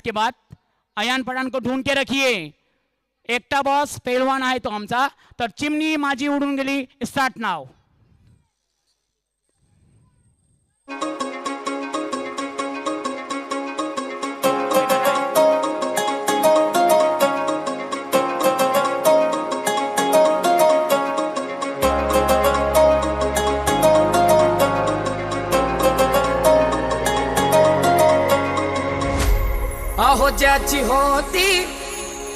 के बाद अयान पठाण को ढूंढ के रखिए। एकटा बॉस पहलवान आहे तो आमचा। तर चिमणी माझी उडून गेली स्टार्ट नाव। अहो ज्याची होती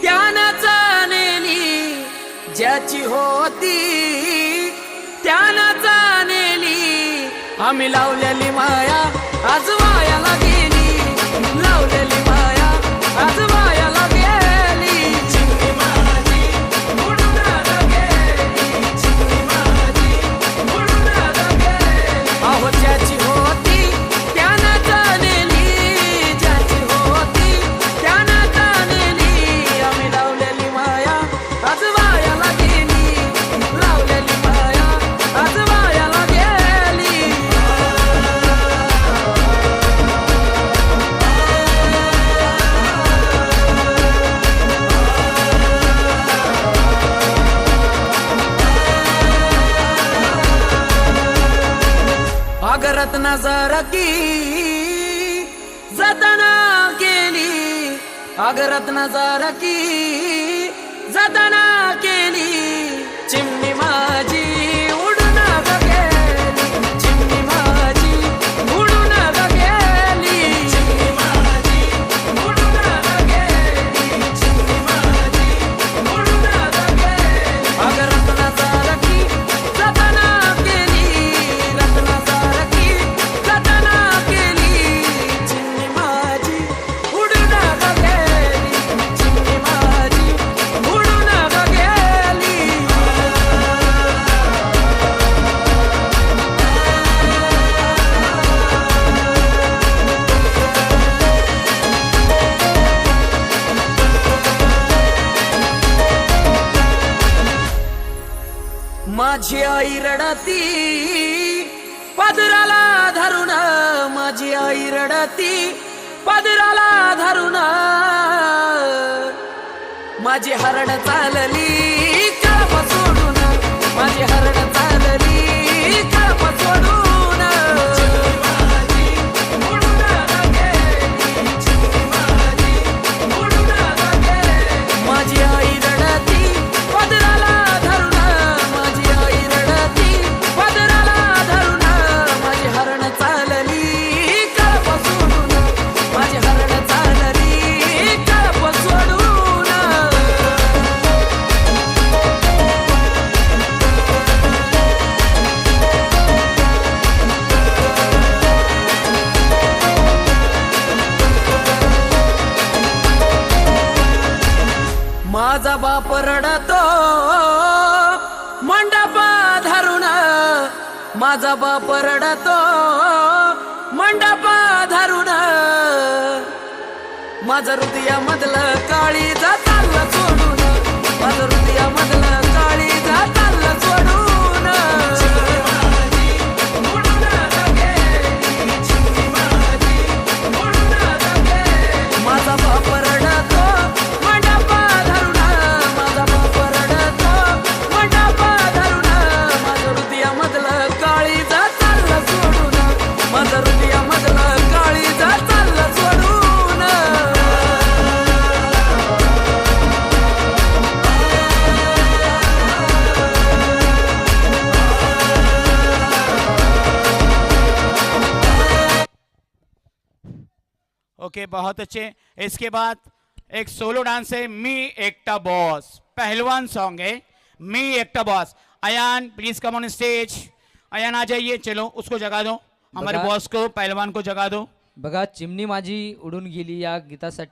त्यानं जाणली, ज्याची होती त्यानं जाणली, आम्ही लावलेली माया आज वायाला गेली, लावलेली माया आज वायाला गेली। चिमणी माझी उडून गेली, चिमणी माझी उडून गेली। अहो ज्याची होती त्यानं जाणली, ज्याची होती त्यानं जाणली, आम्ही लावलेली माया आज वायाला गेली, लावलेली माया आज वायाला गेली। अगरत नजर की जतना केली, अगरत नजर की जतना केली, चिमणी माझी उडून गेली, चिमणी माझी उडून गेली, चिमणी माझी उडून गेली, चिमणी माझी उडून गेली। अगरत नजर की जतना केली, रत्नजर की जतना केली, चिमणी माझी उडून गेली, चिमणी माझी उडून गेली। माझी आई रडती पदराला धरून, माझी आई रडती पदराला धरून, माझी हरड चालली कळप सोडून, माझी हरड चालली कळप सोडून। चिमणी माझी उडून गेली, चिमणी माझी उडून गेली। माझी आई रडती पदराला धरून, माझी आई रडती पदराला धरून, माझी हरण चालली कळप सोडून, माझी हरण चालली कळप सोडून। माझा बाप रडतो मंडप धरून, माझा बाप रडतो मंडप धरून, माझं हृदयामधलं काळीज चाललं सोडून, माझं हृदयामधलं काळीज चाललं सोडून। चिमणी माझी उडून गेली, चिमणी माझी उडून गेली। माझा बाप रडतो मंडप धरून, माझा बाप रडतो मंडप धरून, माझं हृदयामधलं काळीज चाललं सोडून, माझं हृदयामधलं काळीज चाललं सोडून। ओके, बहुत अच्छे। इसके बाद एक सोलो डांस है, मी एकटा बॉस, पहलवान सॉन्ग है मी एकटा boss. Ayaan please come on stage. Ayaan आ जाइए, चलो उसको जगा दो, हमारे बघा- बॉस को, पहलवान को जगा दो। बघा चिमणी माझी उडून गेली या गीतासाठी